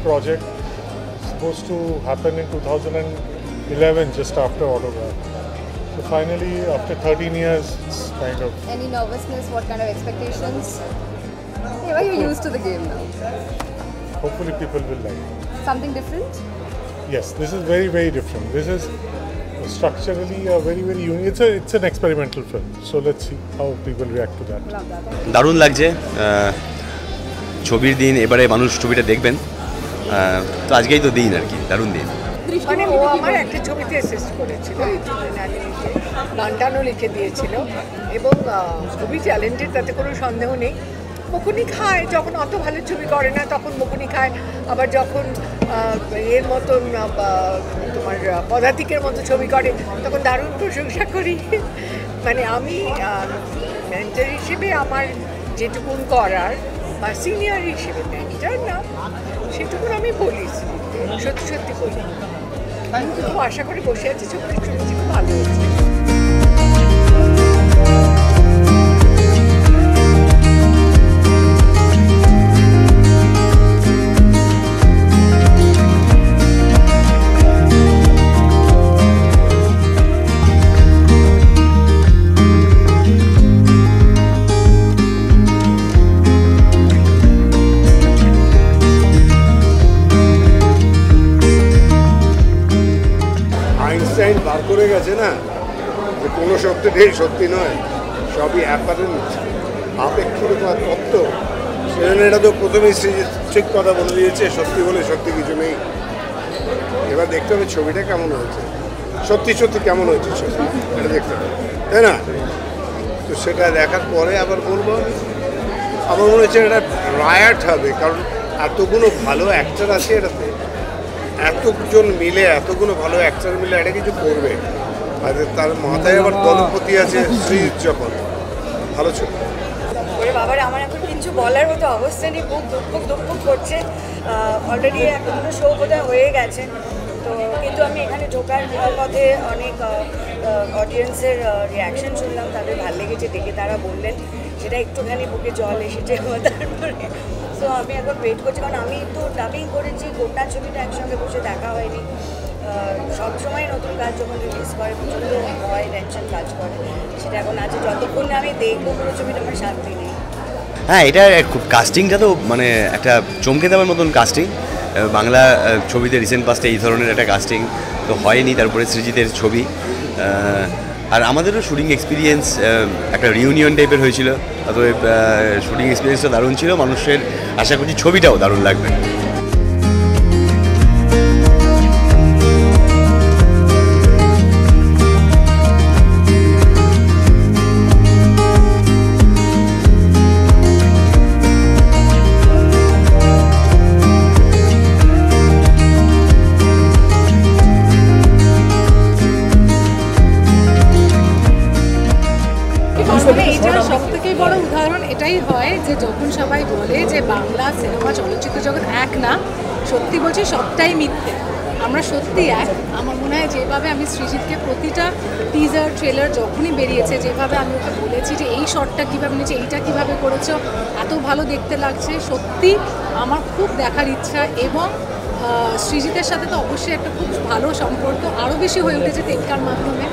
project. Supposed to happen in 2011, just after Autograph. So finally, after 13 years, it's kind of... Any nervousness? What kind of expectations? Yeah, you're used to the game now. Hopefully people will like it. Something different? Yes, this is very, very different. This is structurally a very, very unique. It's an experimental film. So let's see how people react to that. Love that. দারুণ লাগছে ছবির দিন এবারে মানুষ ছবিটা দেখবেন তো আজকেই তো দিন আর কি দারুণ দিন মানে ও আমার একটা ছবিতে অ্যাসিস্ট করেছিল গানটানও লিখে দিয়েছিল এবং খুবই ট্যালেন্টেড তাতে কোনো সন্দেহ নেই বকুনি খায় যখন অত ভালো ছবি করে না তখন বকুনি খায় আবার যখন এর মতন তোমার পদাতিকের মতো ছবি করে তখন দারুণ প্রশংসা করি মানে আমি মেন্টর হিসেবে আমার যেটুকুন করার বা সিনিয়র হিসেবে মেন্টর না সেটুকুন আমি বলি সত্যি সত্যি বলি খুব আশা করে বসে আছি ছবিটা শুনেছি খুব ভালো হয়েছে আইনস্টাইন বার করে গেছে না যে কোনো সত্যটাই সত্যি নয় সবই অ্যাপারেন্ট আপেক্ষিকতা তত্ত্ব সেজন্য এটা তো প্রথমেই ঠিক কথা বলে দিয়েছে সত্যি বলে সত্যি কিছু নেই এবার দেখতে হবে ছবিটা কেমন হয়েছে সত্যি সত্যি কেমন হয়েছে ছবি এটা দেখতে হবে তাই না তো সেটা দেখার পরে আবার বলবো আমার মনে হচ্ছে এটা রায়াট হবে কারণ এতগুলো ভালো অ্যাক্টর আছে এটাতে এতজন মিলে এতগুলো ভালো অ্যাক্টর মিলে এটা কিছু করবে আর তার মাথায় আবার দলপতি আছে শ্রীজ যখন ভালো ছবি ওরে বাবার আমার এখন কিছু বলার মতো অবস্থা নেই খুব দুঃখ করছে অলরেডি এখনো শো বোধহয় হয়ে গেছে তো কিন্তু আমি এখানে ঢোকার পথে অনেক অডিয়েন্সের রিয়াকশন শুনলাম তাদের ভালো লেগেছে দেখে তারা বললেন সেটা একটুখানি বুকে জল এসেছে তারপরে সো আমি এখন ওয়েট করছি কারণ আমি তো ডাবিং করেছি গোটা ছবিটা একসঙ্গে বসে দেখা হয়নি সবসময় নতুন কাজ যখন রিলিজ করে প্রচণ্ড ভয় টেনশন কাজ করে সেটা এখন আছে যতক্ষণ আমি দেখবো পুরো ছবিটা আমার শান্তি নেই হ্যাঁ এটা কাস্টিংটা তো মানে একটা চমকে দেওয়ার মতন কাস্টিং বাংলা ছবিতে রিসেন্ট পাস্টে এই ধরনের একটা কাস্টিং তো হয়নি তারপরে সৃজিতের ছবি আর আমাদেরও শুটিং এক্সপিরিয়েন্স একটা রিউনিয়ন টাইপের হয়েছিল অতএব শুটিং এক্সপিরিয়েন্সটা দারুণ ছিল মানুষের আশা করছি ছবিটাও দারুণ লাগবে এটার সবথেকে বড় উদাহরণ এটাই হয় যে যখন সবাই বলে যে বাংলা সিনেমা চলচ্চিত্র জগৎ এক না সত্যি বলছি সবটাই মিথ্যে আমরা সত্যি এক আমার মনে হয় যেভাবে আমি সৃজিতকে প্রতিটা টিজার ট্রেলার যখনই বেরিয়েছে যেভাবে আমি ওকে বলেছি যে এই শটটা কীভাবে নিয়েছে এইটা কীভাবে করেছো এত ভালো দেখতে লাগছে সত্যি আমার খুব দেখার ইচ্ছা এবং সৃজিতের সাথে তো অবশ্যই একটা খুব ভালো সম্পর্ক আরও বেশি হয়ে উঠেছে টেক্কার মাধ্যমে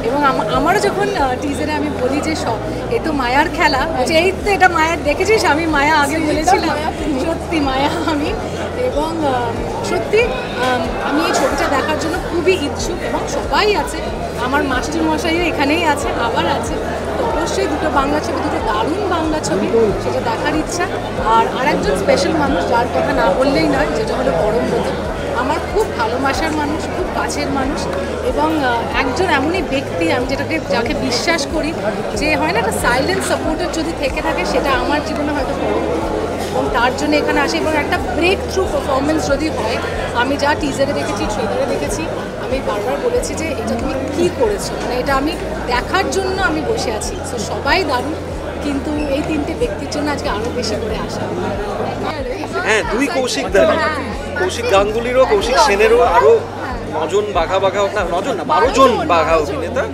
এবং আমারও যখন টিজারে আমি বলি যে এ তো মায়ার খেলা যে এই তো এটা মায়ার দেখেছিস আমি মায়া আগে বলেছিলাম সত্যি মায়া আমি এবং সত্যি আমি এই ছবিটা দেখার জন্য খুবই ইচ্ছুক এবং সবাই আছে আমার মাস্টার মশাইও এখানেই আছে আবার আছে তো অবশ্যই দুটো বাংলা ছবি দুটো দারুণ বাংলা ছবি সেটা দেখার ইচ্ছা আর আরেকজন স্পেশাল মানুষ যার কথা না বললেই নয় যেটা হলো পরমব্রত আমার খুব ভালোবাসার মানুষ খুব কাছের মানুষ এবং একজন এমনই ব্যক্তি আমি যাকে বিশ্বাস করি যে হয় না একটা সাইলেন্ট সাপোর্টার যদি থেকে থাকে সেটা আমার জীবনে হয়তো পরমব্রত এবং তার জন্য এখানে আসে এবং একটা ব্রেক থ্রু পারফরমেন্স যদি হয় আমি যা টিজারে দেখেছি ট্রেলারে দেখেছি আমি বারবার বলেছি যে এটা তুমি কী করেছো মানে এটা আমি দেখার জন্য আমি বসে আছি তো সবাই দারুণ কিন্তু এই তিনটে ব্যক্তির জন্য আজকে আরও বেশি করে আসা হ্যাঁ দুই কৌশিকদার কৌশিক গাঙ্গুলিরও কৌশিক সেনেরও আরও নজন বাঘা না নজন না 12 জন বাঘা অভিনেতা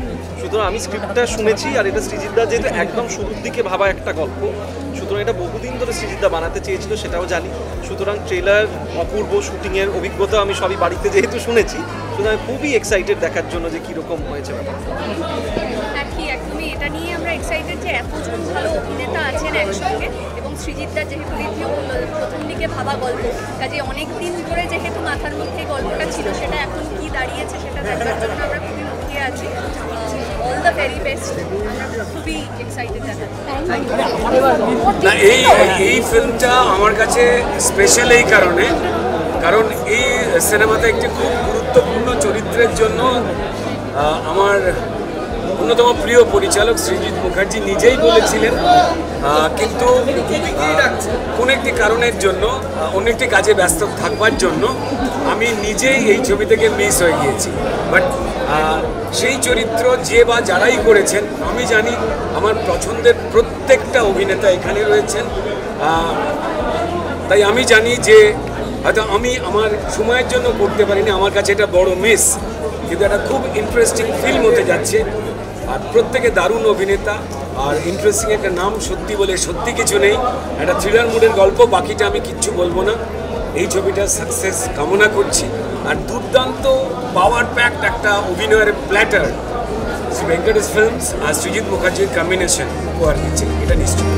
সুতরাং আমি স্ক্রিপ্টটা শুনেছি, আর এটা সৃজিতদা যেহেতু একদম শুরুর দিকে ভাবা একটা গল্প, সুতরাং এটা বহুদিন ধরে সৃজিতদা বানাতে চেয়েছিল, সেটাও জানি। সুতরাং ট্রেলার, অপূর্ব শুটিংয়ের অভিজ্ঞতা আমি সবই বাড়িতে যেহেতু শুনেছি, সুতরাং খুবই এক্সাইটেড দেখার জন্য যে কীরকম হয়েছে ব্যাপারটা। একদমই এটা নিয়ে আমরা এক্সাইটেড যে এতজন ভালো অভিনেতা আছেন একসঙ্গে, এবং সৃজিতদার যেহেতু দ্বিতীয় প্রথম দিকে ভাবা গল্প, কাজে অনেক দিন ধরে যেহেতু মাথার মধ্যে গল্পটা ছিল, সেটা এখন কি দাঁড়িয়েছে সেটা দেখার জন্য আমরা খুবই মুখিয়ে আছি। অল দ্য ভেরি বেস্ট, আমরা খুবই এক্সাইটেড না, এই ফিল্মটা আমার কাছে স্পেশাল এই কারণে, কারণ এই সিনেমাতে একটি খুব গুরুত্বপূর্ণ চরিত্রের জন্য আমার অন্যতম প্রিয় পরিচালক সৃজিত মুখার্জি নিজেই বলেছিলেন, কিন্তু কোন একটি কারণের জন্য, অন্য একটি কাজে ব্যস্ত থাকবার জন্য আমি নিজেই এই ছবি থেকে মিস হয়ে গিয়েছি। বাট সেই চরিত্র যে বা যারাই করেছেন, আমি জানি আমার পছন্দের প্রত্যেকটা অভিনেতা এখানে রয়েছেন। তাই আমি জানি যে হয়তো আমি আমার সময়ের জন্য করতে পারিনি, আমার কাছে এটা বড় মিস, কিন্তু একটা খুব ইন্টারেস্টিং ফিল্ম হতে যাচ্ছে। আর প্রত্যেকে দারুণ অভিনেতা, আর ইন্টারেস্টিং একটা নাম, সত্যি বলে সত্যি কিছু নেই, একটা থ্রিলার মুডের গল্প, বাকিটা আমি কিচ্ছু বলবো না। এই ছবিটার সাকসেস কামনা করছি। আর দুর্দান্ত পাওয়ার প্যাকড একটা অভিনয়ের প্ল্যাটার শ্রী ভেঙ্কটেশ ফিল্মস আর সৃজিত মুখার্জির কম্বিনেশন উপহার দিচ্ছে, এটা নিশ্চয়।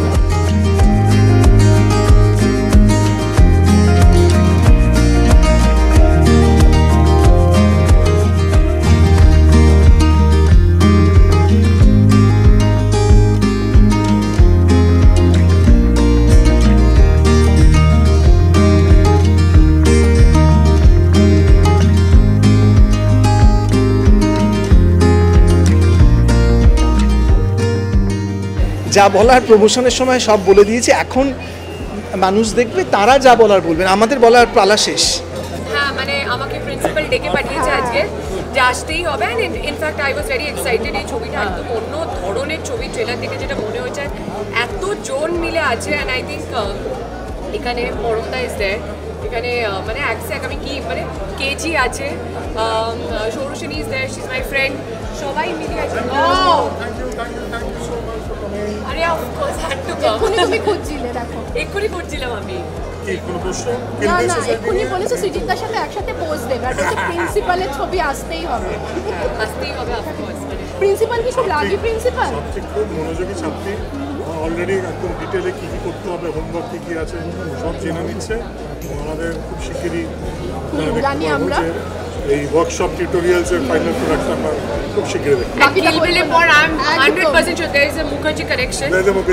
যা বলার প্রমোশনের সময় সব বলে দিয়েছি, এখন মানুষ দেখবে, তারা যা বলার বলবেন, আমাদের বলার পালা শেষ। হ্যাঁ, মানে আমাকে প্রিন্সিপাল ডেকে পাঠিয়েছে আজকে যে আসতেই হবে। And in fact I was very excited. এই ছবিটা একদম অন্য ধরনের ছবি, ট্রেলার থেকে যেটা মনে হয়েছে এত জন মিলে আছে। অ্যান্ড আই থিঙ্ক এখানে পরমদা ইজ দেয়ার, এখানে মানে একস্যাক আমি কি মানে কেজি আছে, Sauraseni is there, she is my friend, সবাই মিলে আছে। আরে of course had to come. তুমি খুঁজছিলে, দেখো এক্ষুনি করছিলাম আমি। কি কোনো প্রশ্ন? না না, এক্ষুনি বলেছো সৃজিতদার সাথে একসাথে পোজ দেবে, আর এটা প্রিন্সিপালের ছবি আসতেই হবে। আসতেই হবে অফকোর্স। প্রিন্সিপাল কি খুব লাগি প্রিন্সিপাল? ছাত্রী খুব মনোযোগী ছাত্রী, অলরেডি একদম ডিটেলে কী কী করতে হবে, হোমওয়ার্ক কী কী আছে সব জেনে নিচ্ছে। আমাদের খুব শিগগিরই জানি আমরা এই ওয়ার্কশপ টিউটোরিয়ালসের ফাইনাল প্রোডাক্ট আমরা খুব শিগগিরই দেখব। Kilbele for I'm 100% sure there is a Mukherjee correction.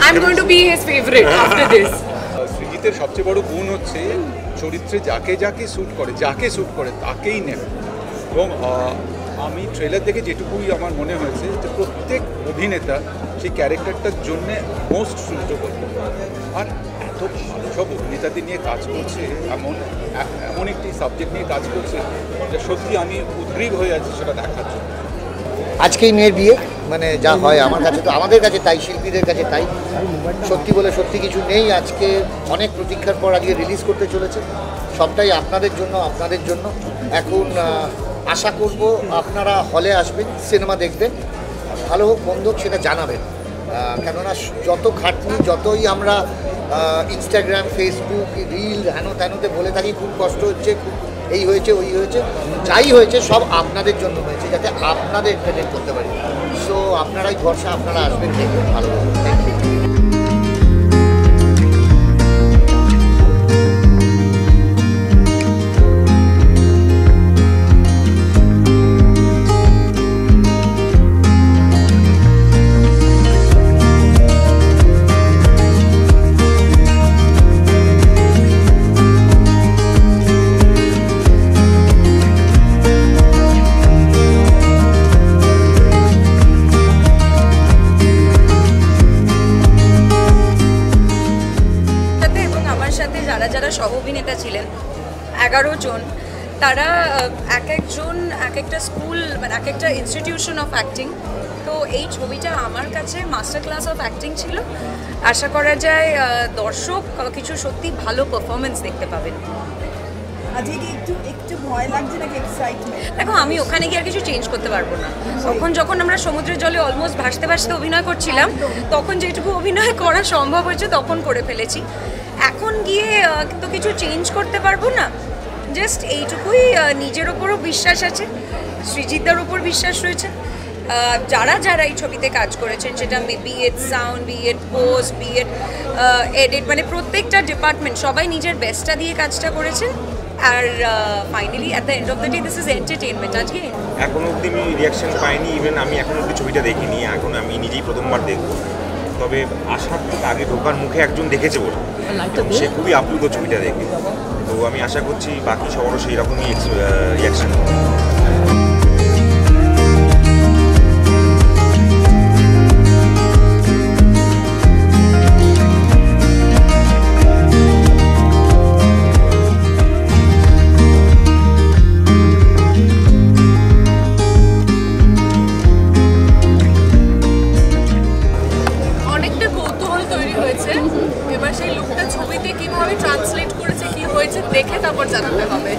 I'm going to be his favorite after this. সৃজিতের সবচেয়ে বড় গুণ হচ্ছে চরিত্রে যাকে যাকে শ্যুট করে তাকেই নেবে। এবং আমি ট্রেলার দেখে যেটুকুই আমার মনে হয়েছে যে প্রত্যেক অভিনেতা সেই ক্যারেক্টারটার জন্যে মোস্ট সুইটেবল। আর এত ভালো সব অভিনেতাদের নিয়ে কাজ করছে, এমন একটি সাবজেক্ট নিয়ে কাজ করছে, যা সত্যি আমি উদ্গ্রীব হয়ে আছি সেটা দেখার জন্য। আজকেই মেয়ের বিয়ে, মানে যা হয় আমার কাছে, তো আমাদের কাছে তাই, শিল্পীদের কাছে তাই। সত্যি বলে সত্যি কিছু নেই। আজকে অনেক প্রতীক্ষার পর আজকে রিলিজ করতে চলেছে, সবটাই আপনাদের জন্য। এখন আশা করব আপনারা হলে আসবেন, সিনেমা দেখবেন, ভালো হোক মন্দ হোক সেটা জানাবেন। কেননা যত খাটনি, যতই আমরা ইনস্টাগ্রাম, ফেসবুক, রিল হেন তেনতে বলে থাকি খুব কষ্ট হচ্ছে, খুব এই হয়েছে ওই হয়েছে, যাই হয়েছে সব আপনাদের জন্য হয়েছে, যাতে আপনাদের এন্টারটেইন করতে পারি। সো আপনারাই ভরসা, আপনারা আসবেন, দেখবেন, ভালো হবে। Thank you. যারা সহ অভিনেতা ছিলেন 11 জন, তারা এক একটা স্কুল, মানে এক একটা ইনস্টিটিউশন অফ অ্যাক্টিং। তো এই ছবিটা আমার কাছে মাস্টার ক্লাস অফ অ্যাক্টিং ছিল। আশা করা যায় দর্শক কিছু সত্যি ভালো পারফরমেন্স দেখতে পাবেন। আজকে কি একটু একটু ভয় লাগছে নাকি এক্সাইটমেন্ট? দেখো আমি ওখানে গিয়ে আর কিছু চেঞ্জ করতে পারবো না। তখন যখন আমরা সমুদ্রের জলে অলমোস্ট ভাসতে ভাসতে অভিনয় করছিলাম, তখন যেটুকু অভিনয় করা সম্ভব হয়েছে তখন করে ফেলেছি। এখন গিয়ে তো কিছু চেঞ্জ করতে পারবো না, জাস্ট এইটুকুই, নিজের ওপরও বিশ্বাস আছে, সৃজিতদার ওপর বিশ্বাস রয়েছে, যারা যারা এই ছবিতে কাজ করেছেন, সেটা be it sound, be it post, be it edit, মানে প্রত্যেকটা ডিপার্টমেন্ট সবাই নিজের বেস্টটা দিয়ে কাজটা করেছেন। আর finally at the end of the day this is entertainment. আজকে এখনো অবধি আমি রিয়াকশন পাইনি, ইভেন আমি এখনো অবধি ছবিটা দেখিনি, এখন আমি নিজেই প্রথমবার দেখব। তবে আসার আগে ঢোকার মুখে একজন দেখেছে বলে, সে খুবই আপ্লুত ছবিটা দেখে। তো আমি আশা করছি বাকি সবারও সেই রকমই রিয়াকশন। এবার সেই লুকটা ছবিতে কিভাবে ট্রান্সলেট করেছে, কি হয়েছে দেখে তারপর জানাতে হবে।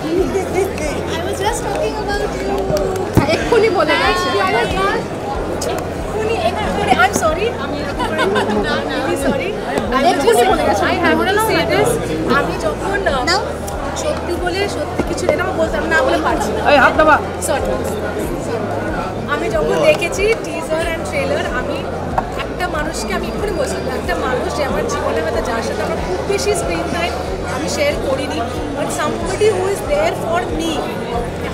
এক্ষুনি বলে গেছে। I'm sorry, আমি যখন সত্যি বলে সত্যি কিছু এটা আমি বলতাম না বলে পারছি না। সরি, আমি যখন দেখেছি টিজার অ্যান্ড ট্রেলার, আমি একটা মানুষকে আমি এক্ষুনি বলছিলাম, একটা মানুষ যে আমার জীবনে হয়তো যার সাথে আমার খুব বেশি স্ক্রিন টাইম আমি শেয়ার করিনি, but somebody who is there for me,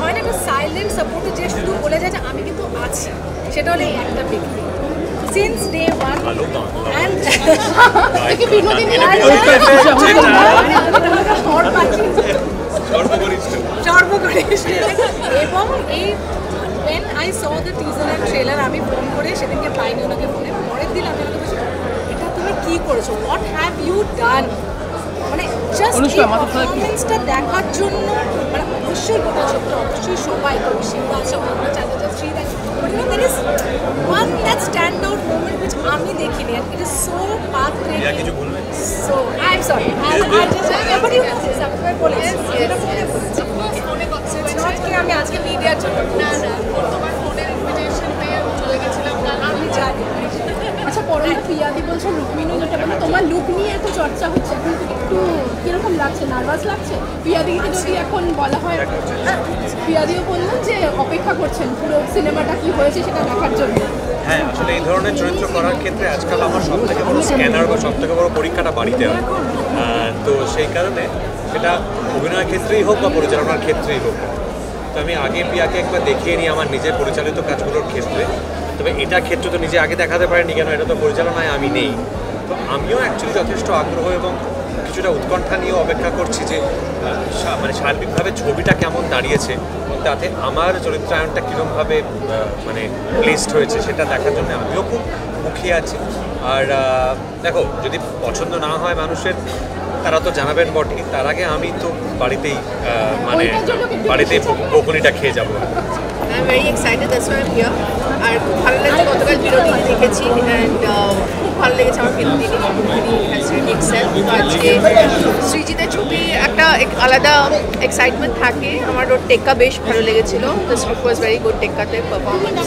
হয় না একটা সাইলেন্ট সাপোর্টে যে শুধু বলে যায় যে আমি কিন্তু আছি, সেটা হলো এই একটা ব্যক্তি। Since day one, and এবং এই when I saw the teaser and trailer, আমি ফোন করে সেদিনকে পাইনি ওনাকে ফোনে, পরের দিন আমি ওনাকে বলছি এটা তুমি কি করেছো, হোয়াট হ্যাভ ইউ ডান, মানে জাস্ট এই পারফরমেন্সটা দেখার জন্য, মানে অবশ্যই গোটা ছবিটা অবশ্যই সবাই কৌশিকদা আছে, অন্য চ্যানেলটা শ্রীদা, but you know there is one that stand out moment which আমি দেখিনি, and it is so path breaking. So I'm sorry, I just but you know this, আমি বলেছি এটা বলেছি ফোনে কথা বলছি, আমি আজকে মিডিয়ার জন্য না তোমার ফোনের ইনভিটেশন পেয়ে চলে গেছিলাম, আমি জানি। আচ্ছা, পরে পিয়াদি বলছে রুকমিনী যেটা বলে তোমার লুক নিয়ে এত চর্চা হচ্ছে, এখন একটু কিরকম লাগছে, নার্ভাস লাগছে? পিয়াদিকে যদি এখন বলা হয়, পিয়াদিও বললেন যে অপেক্ষা করছেন পুরো সিনেমাটা কি হয়েছে সেটা দেখার জন্য। হ্যাঁ, আসলে এই ধরনের চরিত্র করার ক্ষেত্রে আজকাল আমার সবথেকে বড় স্ক্যানার বা সবথেকে বড় পরীক্ষাটা বাড়িতে হয়। তো সেই কারণে সেটা অভিনয়ের ক্ষেত্রেই হোক বা পরিচালনার ক্ষেত্রেই হোক, তো আমি আগে পিয়াকে একবার দেখিয়ে নিই আমার নিজের পরিচালিত কাজগুলোর ক্ষেত্রে। তবে এটা ক্ষেত্রে তো নিজে আগে দেখাতে পারিনি, কেন এটা তো পরিচালনায় আমি নেই। তো আমিও অ্যাকচুয়ালি যথেষ্ট আগ্রহ এবং কিছুটা উৎকণ্ঠা নিয়েও অপেক্ষা করছি যে মানে সার্বিকভাবে ছবিটা কেমন দাঁড়িয়েছে, তাতে আমার চরিত্রায়নটা কীরকমভাবে মানে প্লেসড হয়েছে সেটা দেখার জন্য আমিও খুব মুখিয়ে আছি। আর দেখো, যদি পছন্দ না হয় মানুষের, তারা তো জানাবেন বটে, তার আগে আমি তো বাড়িতেই মানে বাড়িতেই বকুনিটা খেয়ে যাবো। I am very excited, that's why I am here. আর খুব ভালো লাগছে, গতকাল বিরোধী দেখেছি অ্যান্ড খুব ভালো লেগেছে আমার বিরোধী হ্যাজ রিয়েলি এক্সেল। তো আজকে সৃজিতের ছবি একটা আলাদা এক্সাইটমেন্ট থাকে। আমার ওর টেক্কা বেশ ভালো লেগেছিল, the script was very good, টেক্কাতে পারফরমেন্স।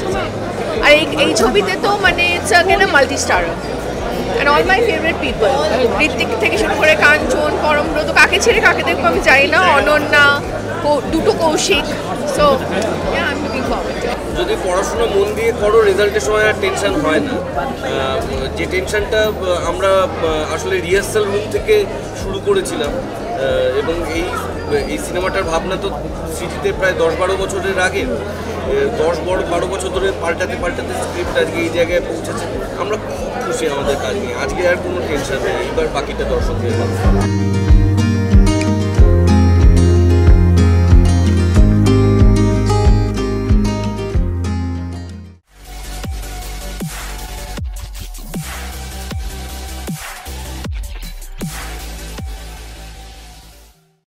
আর এই ছবিতে তো মানে it's again a multi starrer and all my favorite people, Ritwik থেকে শুরু করে কাঞ্চন, পরমব্রত, কাকে ছেড়ে কাকে দেখবো আমি জানি না, অনন্যা, দুটো Kaushik. So yeah, I'm looking forward to it. যদি পড়াশোনা মন দিয়ে করো, রেজাল্টের সময় আর টেনশন হয় না। যে টেনশনটা আমরা আসলে রিহার্সাল রুম থেকে শুরু করেছিলাম, এবং এই সিনেমাটার ভাবনা তো সিটিতে প্রায় 10-12 বছরের আগে, 10-12 বছর ধরে পাল্টাতে স্ক্রিপ্ট আজকে এই জায়গায় পৌঁছেছে। আমরা খুব খুশি আমাদের কাজ নিয়ে, আজকে আর কোনো টেনশন নেই, এবার বাকিটা দর্শকদের।